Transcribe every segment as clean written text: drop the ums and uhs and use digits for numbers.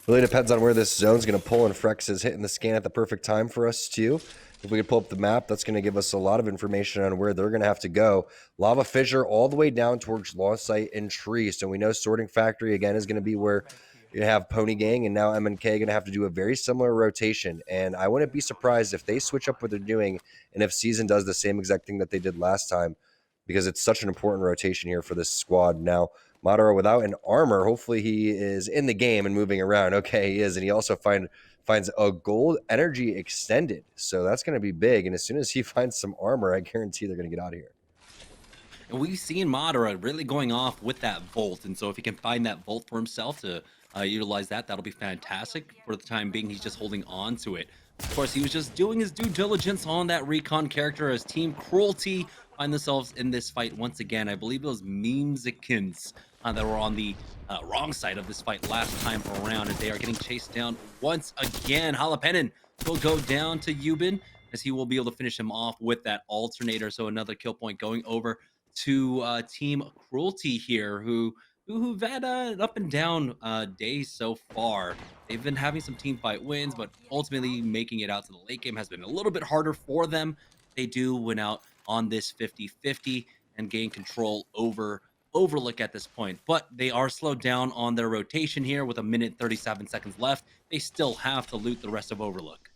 Really depends on where this zone's going to pull, and Frex is hitting the scan at the perfect time for us too. If we could pull up the map, that's going to give us a lot of information on where they're going to have to go. Lava Fissure all the way down towards Lost Site and Tree. So we know Sorting Factory again is going to be where you have Pony Gang, and now MNK going to have to do a very similar rotation. And I wouldn't be surprised if they switch up what they're doing and if Season does the same exact thing that they did last time, because it's such an important rotation here for this squad. Now, Madara without an armor, hopefully he is in the game and moving around. Okay, he is. And he also finds a gold energy extended. So that's going to be big. And as soon as he finds some armor, I guarantee they're going to get out of here. And we've seen Madara really going off with that Volt. And so if he can find that Volt for himself to utilize that, that'll be fantastic. For the time being, he's just holding on to it. Of course, he was just doing his due diligence on that recon character as Team Cruelty find themselves in this fight once again. I believe it was Memezikins that were on the wrong side of this fight last time around, and they are getting chased down once again. Halapenin will go down to Yubin as he will be able to finish him off with that alternator. So another kill point going over to Team Cruelty here, who've had an up and down day so far. They've been having some team fight wins, but ultimately making it out to the late game has been a little bit harder for them. They do win out on this 50-50 and gain control over Overlook at this point, but they are slowed down on their rotation here with 1:37 left. They still have to loot the rest of Overlook.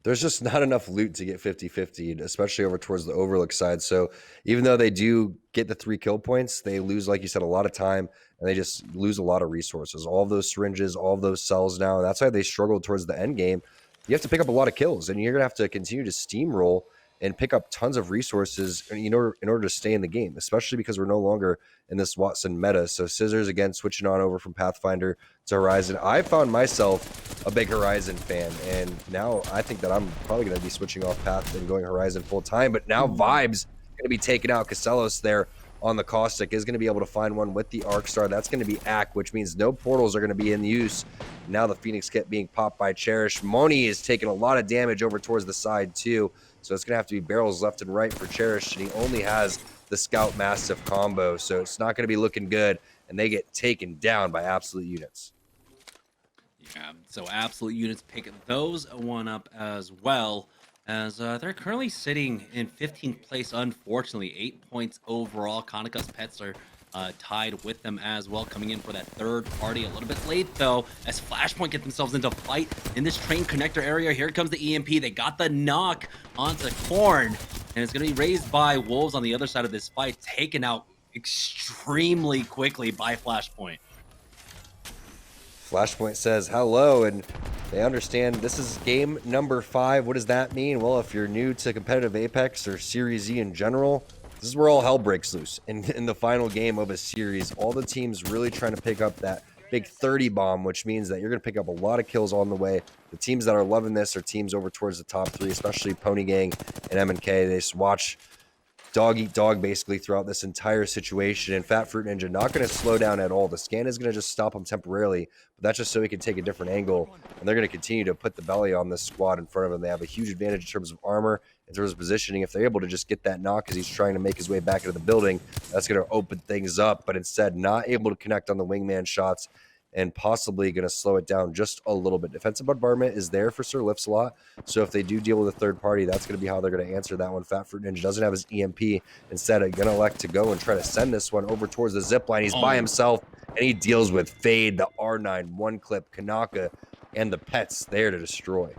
There's just not enough loot to get 50-50, especially over towards the Overlook side. So even though they do get the 3 kill points, they lose, like you said, a lot of time, and they just lose a lot of resources. All of those syringes, all of those cells now, and that's why they struggle towards the end game. You have to pick up a lot of kills, and you're going to have to continue to steamroll and pick up tons of resources in order to stay in the game, especially because we're no longer in this Watson meta. So Scissors, again, switching on over from Pathfinder to Horizon. I found myself a big Horizon fan, and now I think that I'm probably going to be switching off Path and going Horizon full time. But now Vibe's going to be taken out. Casellos there on the Caustic is going to be able to find one with the Arc Star. That's going to be Ack, which means no portals are going to be in use. Now the Phoenix Kit being popped by Cherish. Moni is taking a lot of damage over towards the side too. So it's going to have to be barrels left and right for Cherish, and he only has the Scout Massive combo. So it's not going to be looking good, and they get taken down by Absolute units. Yeah, so Absolute units pick those one up as well, as they're currently sitting in 15th place, unfortunately. 8 points overall. Kaneka's Pets are tied with them as well, coming in for that third party. A little bit late, though, as Flashpoint get themselves into fight in this train connector area. Here comes the EMP. They got the knock onto Korn, and it's going to be raised by Wolves on the other side of this fight, taken out extremely quickly by Flashpoint. Flashpoint says hello, and they understand this is game number 5. What does that mean? Well, if you're new to competitive Apex or Series Z in general, this is where all hell breaks loose. In the final game of a series, all the teams really trying to pick up that big 30 bomb, which means that you're going to pick up a lot of kills on the way. The teams that are loving this are teams over towards the top 3, especially Pony Gang and MNK. They just watch dog eat dog basically throughout this entire situation, and Fat Fruit Ninja not going to slow down at all. The scan is going to just stop him temporarily, but that's just so he can take a different angle, and they're going to continue to put the belly on this squad in front of him. They have a huge advantage in terms of armor, in terms of positioning. If they're able to just get that knock as he's trying to make his way back into the building, that's going to open things up, but instead not able to connect on the wingman shots, and possibly going to slow it down just a little bit. Defensive bombardment is there for Sir Lips a lot, so if they do deal with a third party, that's going to be how they're going to answer that one. Fat Fruit Ninja doesn't have his EMP. Instead, going to elect to go and try to send this one over towards the zip line. He's by himself, and he deals with Fade, the R9, one clip, Kanaka, and the Pets there to destroy.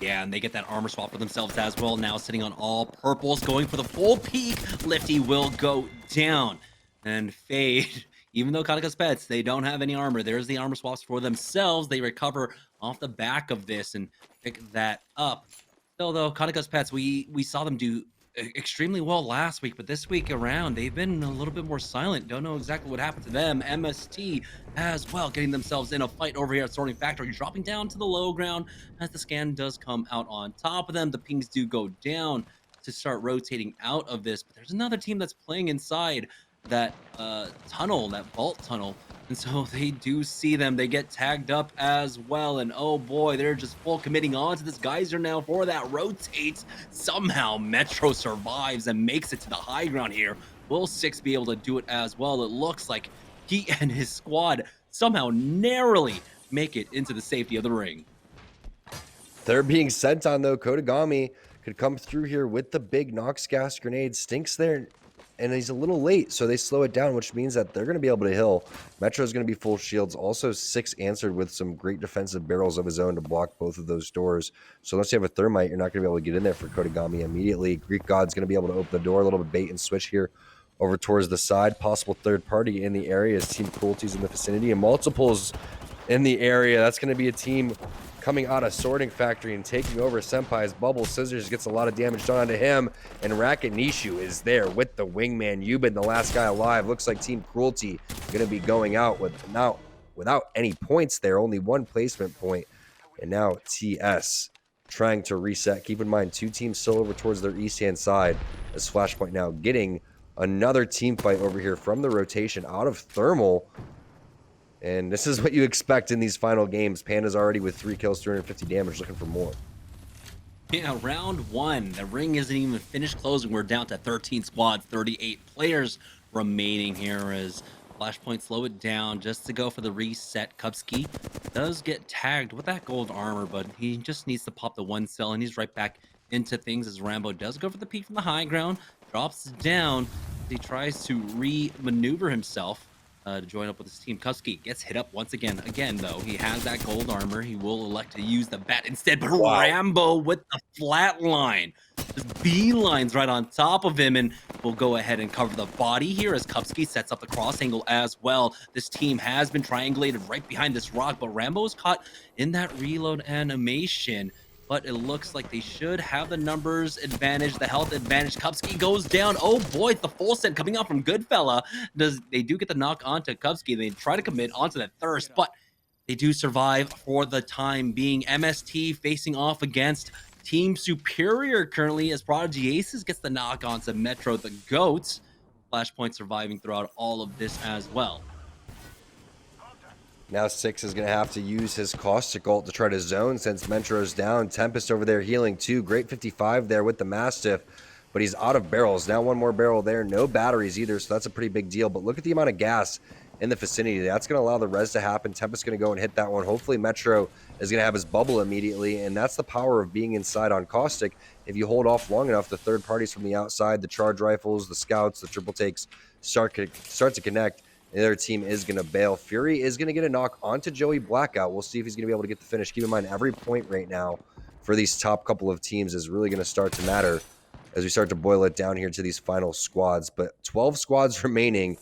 Yeah, and they get that armor swap for themselves as well. Now sitting on all purples, going for the full peak. Lifty will go down, and Fade... Even though Kaneka's Pets, they don't have any armor. There's the armor swaps for themselves. They recover off the back of this and pick that up. Still, though, Kaneka's Pets, we saw them do extremely well last week, but this week around, they've been a little bit more silent. Don't know exactly what happened to them. MST as well, getting themselves in a fight over here at Sorting Factory, dropping down to the low ground as the scan does come out on top of them. The pings do go down to start rotating out of this, but there's another team that's playing inside that tunnel, that vault tunnel, and so they do see them. They get tagged up as well, and oh boy, they're just full committing on to this geyser now for that rotate. Somehow Metro survives and makes it to the high ground here. Will Six be able to do it as well? It looks like he and his squad somehow narrowly make it into the safety of the ring. They're being sent on, though. Kodagami could come through here with the big Nox gas grenade. Stinks there, and he's a little late, so they slow it down, which means that they're going to be able to heal. Metro's going to be full shields. Also, 6 answered with some great defensive barrels of his own to block both of those doors. So unless you have a thermite, you're not going to be able to get in there for Kodagami immediately. Greek God's going to be able to open the door. A little bit bait and switch here over towards the side. Possible third party in the area as Team Cruelty's in the vicinity, and multiples in the area. That's going to be a team coming out of Sorting Factory and taking over Senpai's bubble. Scissors gets a lot of damage done onto him, and Racket Nishu is there with the wingman. Yubin, the last guy alive. Looks like Team Cruelty going to be going out without any points there, only 1 placement point. And now TS trying to reset. Keep in mind, 2 teams still over towards their east-hand side, as Flashpoint now getting another team fight over here from the rotation out of Thermal. And this is what you expect in these final games. Panda's already with 3 kills, 350 damage, looking for more. Yeah, round 1. The ring isn't even finished closing. We're down to 13 squads, 38 players remaining here as Flashpoint slow it down just to go for the reset. Kupski does get tagged with that gold armor, but he just needs to pop the 1 cell, and he's right back into things as Rambo does go for the peek from the high ground, drops down. He tries to re-maneuver himself to join up with his team. Kupski gets hit up once again. Again, though, he has that gold armor. He will elect to use the bat instead, but wow. Rambo with the flat line. Just beelines right on top of him, and we'll go ahead and cover the body here as Kupski sets up the cross angle as well. This team has been triangulated right behind this rock, but Rambo is caught in that reload animation. But it looks like they should have the numbers advantage, the health advantage. Kupski goes down. Oh boy, the full set coming out from Goodfella. They do get the knock onto Kupski. They try to commit onto that thirst, but they do survive for the time being. MST facing off against Team Superior currently as Prodigy Aces gets the knock onto Metro the Goats. Flashpoint surviving throughout all of this as well. Now 6 is going to have to use his Caustic ult to try to zone since Metro's down. Tempest over there healing too. Great 55 there with the Mastiff, but he's out of barrels. Now 1 more barrel there. No batteries either, so that's a pretty big deal. But look at the amount of gas in the vicinity. That's going to allow the res to happen. Tempest going to go and hit that one. Hopefully Metro is going to have his bubble immediately, and that's the power of being inside on Caustic. If you hold off long enough, the third parties from the outside, the charge rifles, the scouts, the triple takes start to connect. The other team is going to bail. Fury is going to get a knock onto Joey Blackout. We'll see if he's going to be able to get the finish. Keep in mind, every point right now for these top couple of teams is really going to start to matter as we start to boil it down here to these final squads. But 12 squads remaining,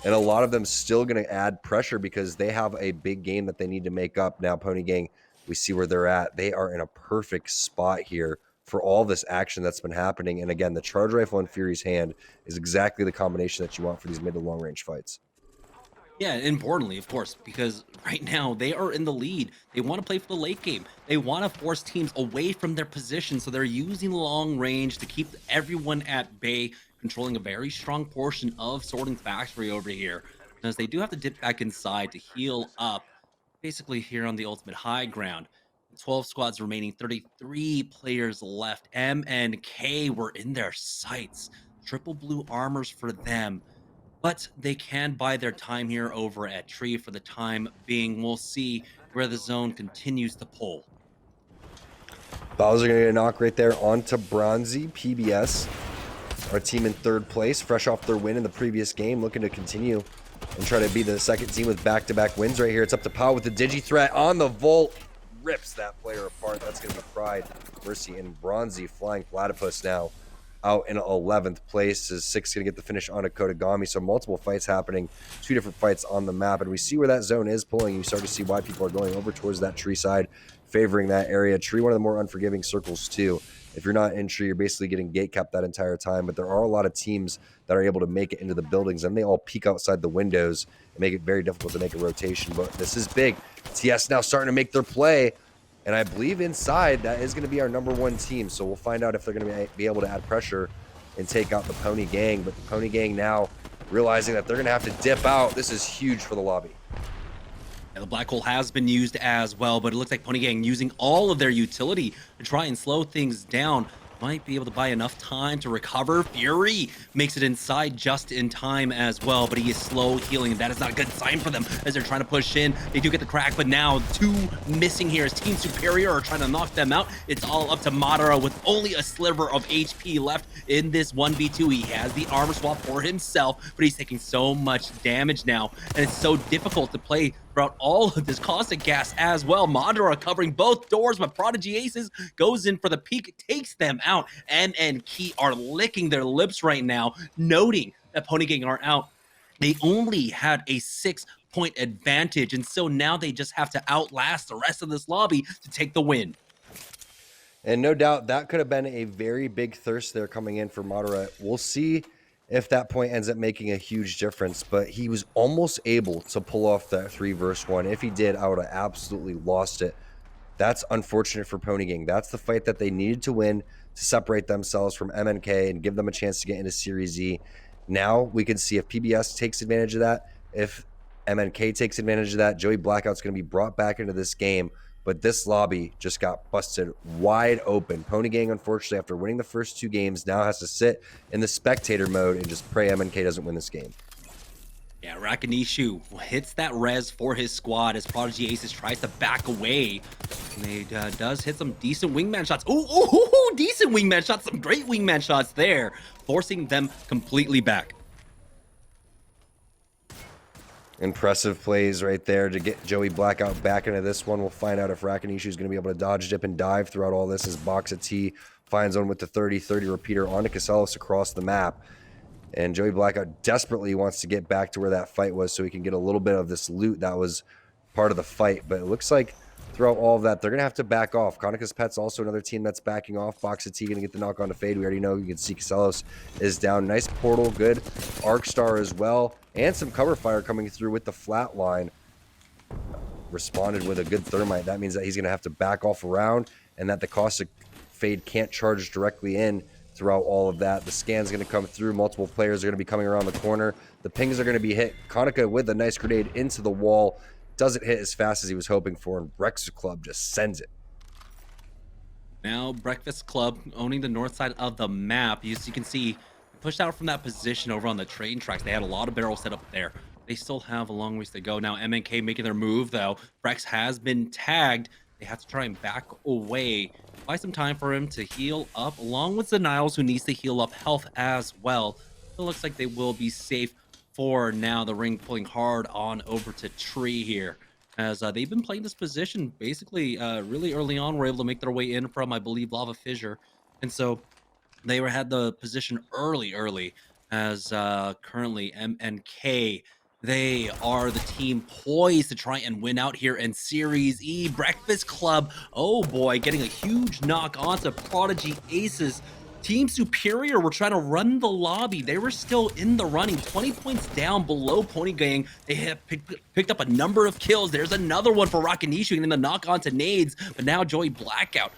and a lot of them still going to add pressure because they have a big game that they need to make up. Now, Pony Gang, we see where they're at. They are in a perfect spot here for all this action that's been happening. And again, the charge rifle in Fury's hand is exactly the combination that you want for these mid to long range fights. Yeah, importantly, of course, because right now they are in the lead. They want to play for the late game. They want to force teams away from their position, so they're using long range to keep everyone at bay, controlling a very strong portion of Sorting Factory over here. Because they do have to dip back inside to heal up, basically here on the ultimate high ground. 12 squads remaining, 33 players left. M and K were in their sights. Triple blue armors for them. But they can buy their time here over at Tree for the time being. We'll see where the zone continues to pull. Bowser going to get a knock right there onto Bronzy. PBS, our team in 3rd place, fresh off their win in the previous game, looking to continue and try to be the second team with back-to-back wins right here. It's up to Pow with the Digi threat on the Volt. Rips that player apart. That's going to be Pride, Mercy, and Bronzy. Flying Platypus now out in 11th place. Is 6 going to get the finish on a Kodagami. So multiple fights happening, 2 different fights on the map, and we see where that zone is pulling. You start to see why people are going over towards that Tree side, favoring that area. Tree, one of the more unforgiving circles too. If you're not in Tree, you're basically getting gate capped that entire time. But there are a lot of teams that are able to make it into the buildings, and they all peek outside the windows and make it very difficult to make a rotation. But this is big. TS now starting to make their play. And I believe inside, that is going to be our #1 team. So we'll find out if they're going to be able to add pressure and take out the Pony Gang. But the Pony Gang now realizing that they're going to have to dip out. This is huge for the lobby. Yeah, the Black Hole has been used as well, but it looks like Pony Gang using all of their utility to try and slow things down. might be able to buy enough time to recover. Fury makes it inside just in time as well, but he is slow healing. That is not a good sign for them as they're trying to push in. They do get the crack, but now two missing here as Team Superior are trying to knock them out. It's all up to Madara with only a sliver of HP left in this 1v2. He has the armor swap for himself, but he's taking so much damage now, and it's so difficult to play throughout all of this caustic gas as well. Madara covering both doors, but Prodigy Aces goes in for the peak, takes them out. And Key are licking their lips right now, noting that Ponygang are out. They only had a 6-point advantage, and so now they just have to outlast the rest of this lobby to take the win. And no doubt that could have been a very big thirst there coming in for Madara. We'll see if that point ends up making a huge difference, but he was almost able to pull off that 3-versus-1. If he did, I would have absolutely lost it. That's unfortunate for Ponygang. That's the fight that they needed to win to separate themselves from MNK and give them a chance to get into Series E. Now we can see if PBS takes advantage of that, if MNK takes advantage of that. Joey Blackout's going to be brought back into this game, but this lobby just got busted wide open. Ponygang, unfortunately, after winning the first 2 games, now has to sit in the spectator mode and just pray MNK doesn't win this game. Yeah, Rakanishu hits that res for his squad as Prodigy Aces tries to back away. And he does hit some decent wingman shots. Ooh, decent wingman shots. Some great wingman shots there, forcing them completely back. Impressive plays right there to get Joey Blackout back into this one. We'll find out if Rakanishu is going to be able to dodge, dip, and dive throughout all this as Boxa T finds one with the 30-30 repeater onto Casellas across the map. And Joey Blackout desperately wants to get back to where that fight was so he can get a little bit of this loot that was part of the fight. But it looks like throughout all of that, they're going to have to back off. Konicka's Pet's also another team that's backing off. Boxa T going to get the knock on to Fade. We already know. You can see Casellas is down. Nice portal. Good Arc Star as well. And some cover fire coming through with the flat line. Responded with a good thermite. That means that he's going to have to back off around and that the caustic Fade can't charge directly in throughout all of that. The scan's going to come through. Multiple players are going to be coming around the corner. The pings are going to be hit. Konicka with a nice grenade into the wall. Doesn't hit as fast as he was hoping for, and Breakfast Club just sends it. Now Breakfast Club owning the north side of the map. As you can see, pushed out from that position over on the train tracks. They had a lot of barrels set up there. They still have a long ways to go. Now MNK making their move, though. Brex has been tagged. They have to try and back away. Buy some time for him to heal up, along with Zeniles, who needs to heal up health as well. It looks like they will be safe for now. The ring pulling hard on over to Tree here, as they've been playing this position basically really early on. Were able to make their way in from, I believe, Lava Fissure, and so they had the position early as currently MNK. They are the team poised to try and win out here in Series E. Breakfast Club, oh boy, getting a huge knock onto Prodigy Aces. Team Superior were trying to run the lobby. They were still in the running, 20 points down below Ponygang. They have picked up a number of kills. There's another one for Rakanishu getting the knock onto nades, but now Joey Blackout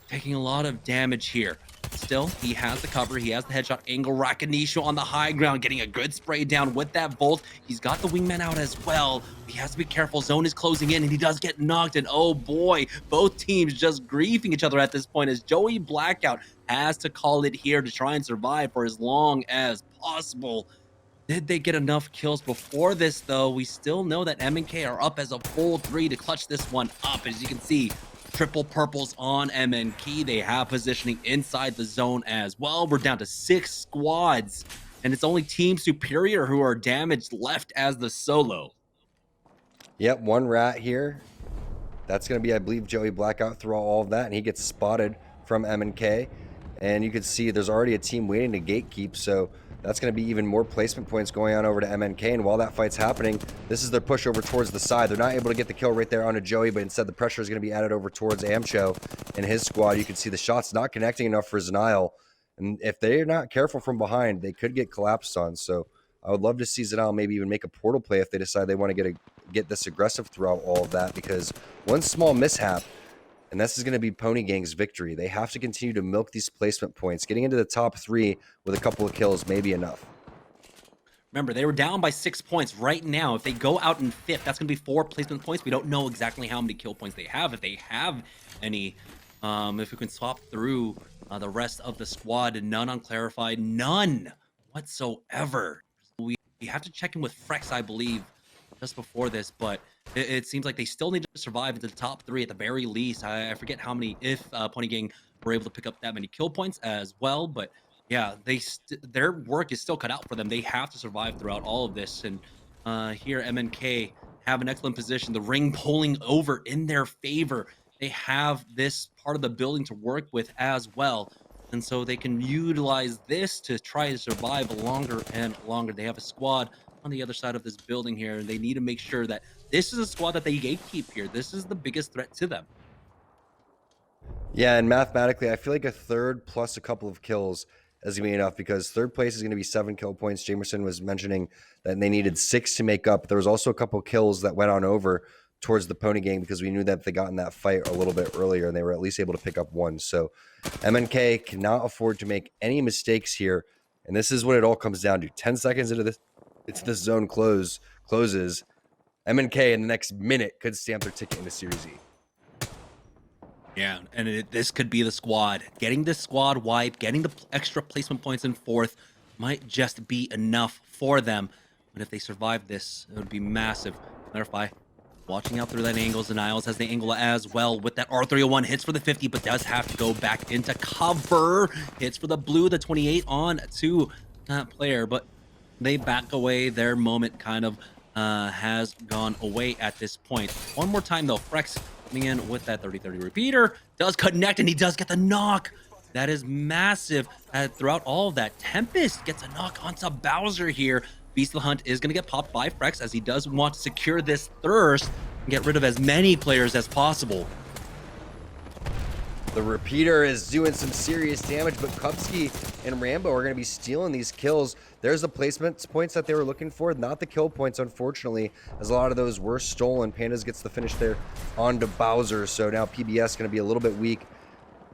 taking a lot of damage here. Still, he has the cover. He has the headshot angle. Rakanishu on the high ground, getting a good spray down with that Volt. He's got the wingman out as well. He has to be careful. Zone is closing in, and he does get knocked. And oh boy, both teams just griefing each other at this point as Joey Blackout has to call it here to try and survive for as long as possible. Did they get enough kills before this, though? We still know that MNK are up as a full 3 to clutch this one up. As you can see, triple purples on MNK. They have positioning inside the zone as well. We're down to 6 squads, and it's only Team Superior who are damaged left as the solo. Yep, one rat here. That's going to be, I believe, Joey Blackout through all of that, and he gets spotted from MNK. And you can see there's already a team waiting to gatekeep, so that's going to be even more placement points going on over to MNK. And while that fight's happening, this is their push over towards the side. They're not able to get the kill right there onto Joey, but instead the pressure is going to be added over towards Amcho and his squad. You can see the shots not connecting enough for Zenile. And if they're not careful from behind, they could get collapsed on. So I would love to see Zenile maybe even make a portal play if they decide they want to get this aggressive throughout all of that, because one small mishap, and this is going to be Ponygang's victory. They have to continue to milk these placement points. Getting into the top 3 with a couple of kills may be enough. Remember, they were down by 6 points right now. If they go out in 5th, that's going to be 4 placement points. We don't know exactly how many kill points they have, if they have any. If we can swap through the rest of the squad, none on Clarified, none whatsoever. We have to check in with Frex, I believe, just before this, but it seems like they still need to survive into the top three at the very least. I forget how many, if Pony Gang were able to pick up that many kill points as well, but yeah, their work is still cut out for them. They have to survive throughout all of this, and here MNK have an excellent position. The ring pulling over in their favor. They have this part of the building to work with as well. And so they can utilize this to try to survive longer and longer. They have a squad on the other side of this building here, and they need to make sure that this is a squad that they gatekeep here. This is the biggest threat to them. Yeah, and mathematically, I feel like a third plus a couple of kills is going to be enough because third place is going to be 7 kill points. Jamerson was mentioning that they needed 6 to make up. There was also a couple of kills that went on over towards the Pony Gang because we knew that they got in that fight a little bit earlier and they were at least able to pick up 1. So MNK cannot afford to make any mistakes here. And this is what it all comes down to. 10 seconds into this, it's this zone closes. MNK in the next minute could stamp their ticket into Series E. Yeah, and this could be the squad. Getting this squad wide, getting the extra placement points in fourth might just be enough for them. But if they survive this, it would be massive. Clarify. Watching out through that angle. Zaniles has the angle as well with that R301. Hits for the 50, but does have to go back into cover. Hits for the blue, the 28 on to that player. But they back away. Their moment kind of has gone away at this point. One more time, though. Frex coming in with that 30-30 repeater. Does connect, and he does get the knock. That is massive. Throughout all of that, Tempest gets a knock onto Bowser here. Beast of the Hunt is going to get popped by Frex as he does want to secure this thirst and get rid of as many players as possible. The repeater is doing some serious damage, but Kupski and Rambo are going to be stealing these kills. There's the placement points that they were looking for, not the kill points, unfortunately, as a lot of those were stolen. Pandas gets the finish there onto Bowser, so now PBS going to be a little bit weak.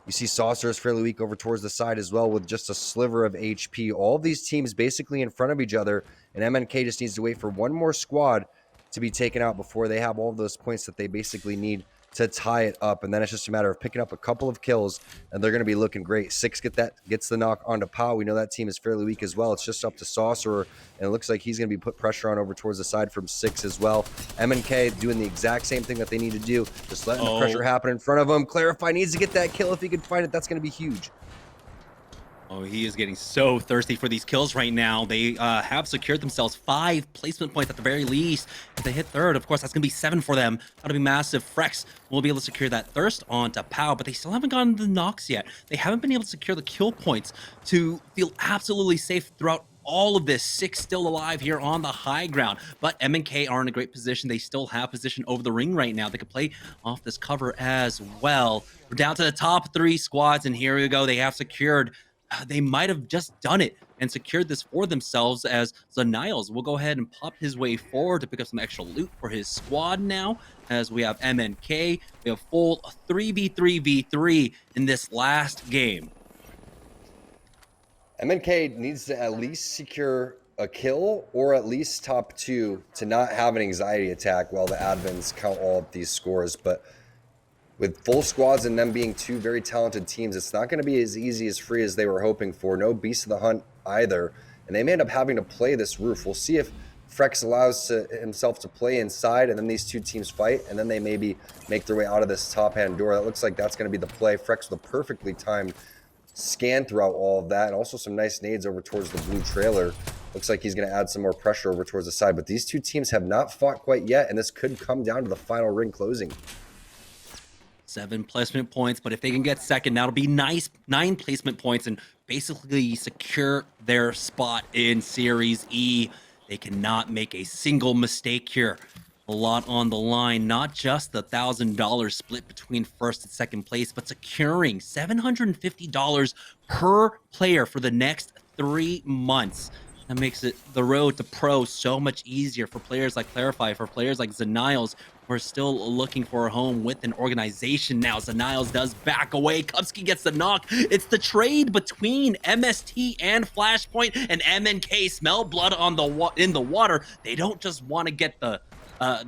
You see Saucer is fairly weak over towards the side as well with just a sliver of HP. All of these teams basically in front of each other, and MNK just needs to wait for one more squad to be taken out before they have all of those points that they basically need to tie it up. And then it's just a matter of picking up a couple of kills, and they're going to be looking great. 6 gets the knock onto Pau. We know that team is fairly weak as well. It's just up to Saucerer, and it looks like he's going to be put pressure on over towards the side from 6 as well. MNK doing the exact same thing that they need to do, just letting the pressure happen in front of him. Clarify needs to get that kill. If he can find it, that's going to be huge. Oh, he is getting so thirsty for these kills right now. They have secured themselves 5 placement points at the very least. If they hit third, of course, that's going to be 7 for them. That'll be massive. Frex will be able to secure that thirst onto Pau, but they still haven't gotten the knocks yet. They haven't been able to secure the kill points to feel absolutely safe throughout all of this. 6 still alive here on the high ground, but MNK are in a great position. They still have position over the ring right now. They could play off this cover as well. We're down to the top 3 squads, and here we go. They have secured. They might have just done it and secured this for themselves, as Zaniles will go ahead and pop his way forward to pick up some extra loot for his squad now, as we have MNK. We have full 3v3v3 in this last game. MNK needs to at least secure a kill or at least top 2 to not have an anxiety attack while the admins count all of these scores. But with full squads and them being 2 very talented teams, it's not going to be as easy as free as they were hoping for. No Beast of the Hunt either. And they may end up having to play this roof. We'll see if Frex allows himself to play inside, and then these 2 teams fight, and then they maybe make their way out of this top-hand door. That looks like that's going to be the play. Frex with a perfectly timed scan throughout all of that, and also some nice nades over towards the blue trailer. Looks like he's going to add some more pressure over towards the side. But these 2 teams have not fought quite yet, and this could come down to the final ring closing. 7 placement points, but if they can get second, that'll be nice. 9 placement points and basically secure their spot in Series E. They cannot make a single mistake here. A lot on the line, not just the $1,000 split between first and second place, but securing $750 per player for the next 3 months. That makes it the road to pro so much easier for players like Clarify, for players like Zaniles, who are still looking for a home with an organization now. Zaniles does back away. Kupski gets the knock. It's the trade between MST and Flashpoint, and MNK smell blood on in the water. They don't just want to get the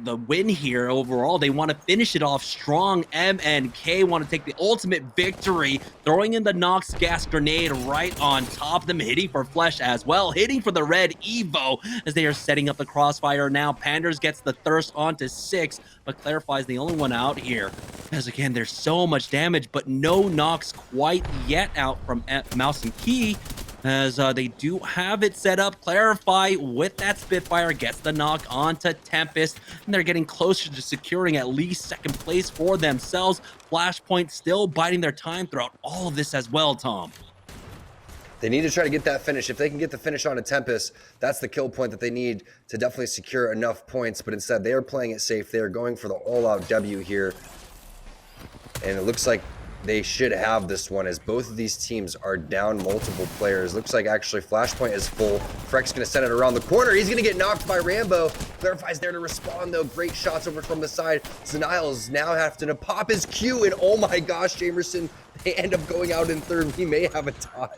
the win here overall. They want to finish it off strong. MNK want to take the ultimate victory, throwing in the Nox gas grenade right on top of them, hitting for Flesh as well, hitting for the red Evo as they are setting up the crossfire now. Panders gets the thirst onto 6, but Clarify's the only one out here. As again, there's so much damage, but no Nox quite yet out from Mouse and Key, as they do have it set up. Clarify with that Spitfire gets the knock onto Tempest, and they're getting closer to securing at least second place for themselves. Flashpoint still biding their time throughout all of this as well, Tom. They need to try to get that finish. If they can get the finish on a Tempest, that's the kill point that they need to definitely secure enough points. But instead, they are playing it safe. They are going for the all-out W here. And it looks like they should have this one, as both of these teams are down multiple players. Looks like actually Flashpoint is full. Freck's going to send it around the corner. He's going to get knocked by Rambo. Clarify's there to respond, though. Great shots over from the side. Zaniles now having to pop his Q, and oh my gosh, Jamerson, they end up going out in third. We may have a tie.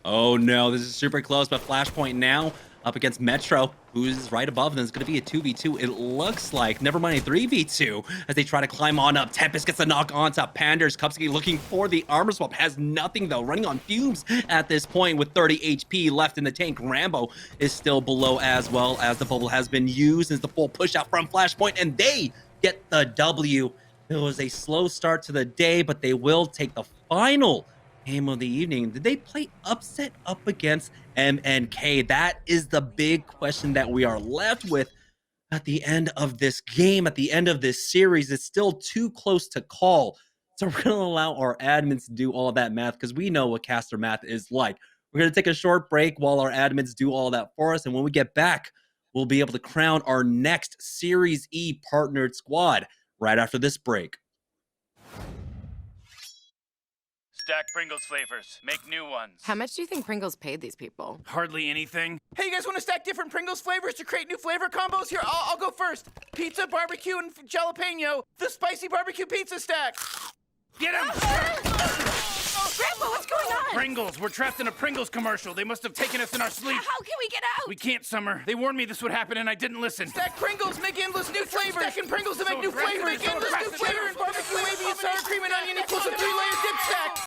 Oh no, this is super close, but Flashpoint now up against Metro, who's right above them. It's going to be a 2v2, it looks like. Never mind a 3v2 as they try to climb on up. Tempest gets the knock onto Panders. Kupski looking for the armor swap. Has nothing, though. Running on fumes at this point with 30 HP left in the tank. Rambo is still below as well, as the bubble has been used. As the full push out from Flashpoint, and they get the W. It was a slow start to the day, but they will take the final game of the evening. Did they play upset up against MNK? That is the big question that we are left with at the end of this game, at the end of this series. It's still too close to call. So we're going to allow our admins to do all that math, because we know what caster math is like. We're going to take a short break while our admins do all that for us. And when we get back, we'll be able to crown our next Series E partnered squad right after this break. Stack Pringles flavors. Make new ones. How much do you think Pringles paid these people? Hardly anything. Hey, you guys want to stack different Pringles flavors to create new flavor combos? Here, I'll go first. Pizza, barbecue, and jalapeno. The spicy barbecue pizza stack. Get him! Grandpa, what's going on? Pringles. We're trapped in a Pringles commercial. They must have taken us in our sleep. How can we get out? We can't, Summer. They warned me this would happen, and I didn't listen. Stack Pringles. Make endless new flavors. Stacking Pringles to make new flavors. Make endless new flavor and barbecue, wavy, and sour cream and onion equals a 3-layer dip stack.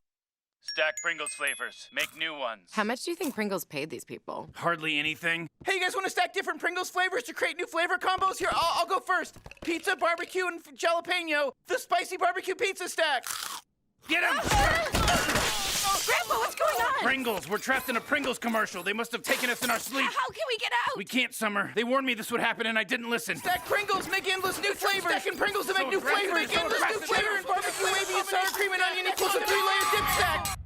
Stack Pringles flavors. Make new ones. How much do you think Pringles paid these people? Hardly anything. Hey, you guys want to stack different Pringles flavors to create new flavor combos? Here, I'll go first. Pizza, barbecue, and jalapeno. The spicy barbecue pizza stack. Get him! Grandpa, what's going on? Pringles. We're trapped in a Pringles commercial. They must have taken us in our sleep. How can we get out? We can't, Summer. They warned me this would happen, and I didn't listen. Stack Pringles. Make endless new flavors. Stacking Pringles to make new flavors. Make endless new flavor and barbecue, wavy, and sour cream and onion equals a 3-layer dip stack.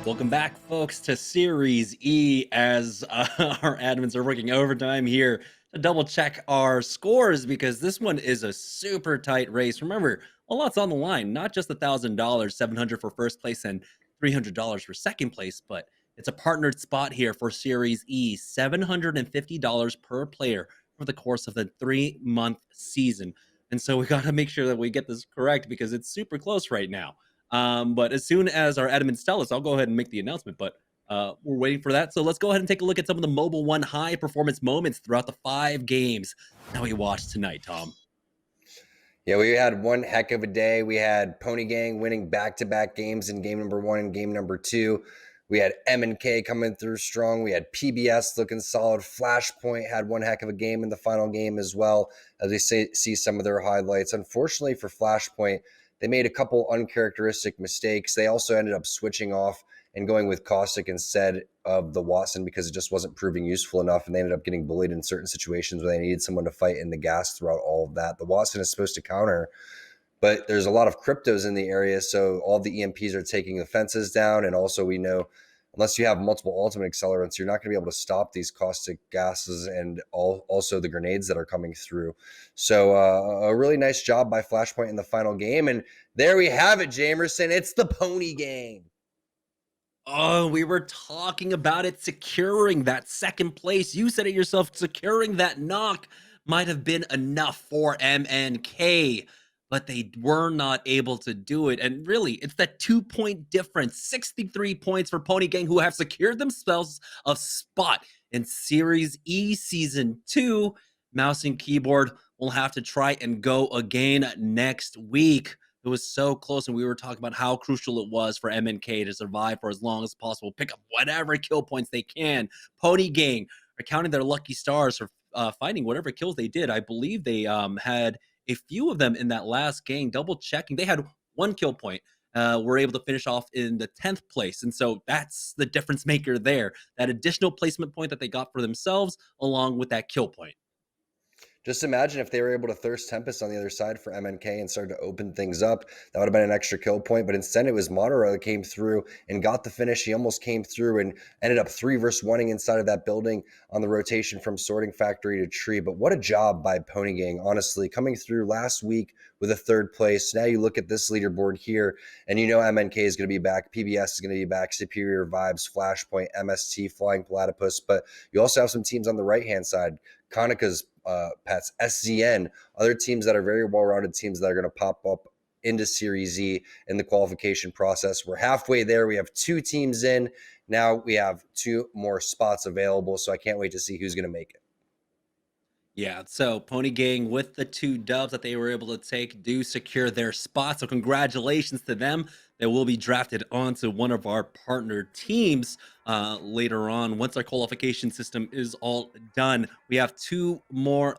Welcome back, folks, to Series E as our admins are working overtime here to double check our scores because this one is a super tight race. Remember, a lot's on the line, not just $1,000, $700 for first place and $300 for second place, but it's a partnered spot here for Series E, $750 per player for the course of the 3-month season. And so we got to make sure that we get this correct because it's super close right now. But as soon as our admins tell us, I'll go ahead and make the announcement. But we're waiting for that. So let's go ahead and take a look at some of the Mobile One high performance moments throughout the 5 games that we watched tonight, Tom. Yeah, we had one heck of a day. We had Pony Gang winning back-to-back games in game number 1 and game number 2. We had M&K coming through strong. We had PBS looking solid. Flashpoint had one heck of a game in the final game as well, as we see some of their highlights. Unfortunately for Flashpoint, they made a couple uncharacteristic mistakes. They also ended up switching off and going with Caustic instead of the Watson because it just wasn't proving useful enough, and they ended up getting bullied in certain situations where they needed someone to fight in the gas throughout all of that. The Watson is supposed to counter, but there's a lot of cryptos in the area, so all the EMPs are taking the fences down, and also we know unless you have multiple ultimate accelerants, you're not going to be able to stop these caustic gases and also the grenades that are coming through. So a really nice job by Flashpoint in the final game. And there we have it, Jamerson. It's the Pony Gang. Oh, we were talking about it securing that second place. You said it yourself, securing that knock might have been enough for MNK, but they were not able to do it. And really, it's that 2-point difference, 63 points for Pony Gang, who have secured themselves a spot in Series E Season 2. Mouse and Keyboard will have to try and go again next week. It was so close, and we were talking about how crucial it was for MNK to survive for as long as possible, pick up whatever kill points they can. Pony Gang are counting their lucky stars for finding whatever kills they did. I believe they had a few of them in that last game. Double checking, they had 1 kill point. Were able to finish off in the 10th place, and so that's the difference maker there. That additional placement point that they got for themselves, along with that kill point. Just imagine if they were able to thirst Tempest on the other side for MNK and started to open things up. That would have been an extra kill point. But instead, it was Madara that came through and got the finish. He almost came through and ended up 3 versus 1ing inside of that building on the rotation from Sorting Factory to Tree. But what a job by Pony Gang, honestly, coming through last week with a 3rd place. Now you look at this leaderboard here, and you know MNK is going to be back. PBS is going to be back. Superior Vibes, Flashpoint, MST, Flying Platypus. But you also have some teams on the right-hand side. Kaneka's Pets, SZN, other teams that are very well-rounded teams that are going to pop up into Series E in the qualification process. We're halfway there. We have 2 teams in. Now we have 2 more spots available, so I can't wait to see who's going to make it. Yeah, so Pony Gang, with the 2 dubs that they were able to take, do secure their spot. So congratulations to them. They will be drafted onto one of our partner teams later on. Once our qualification system is all done, we have 2 more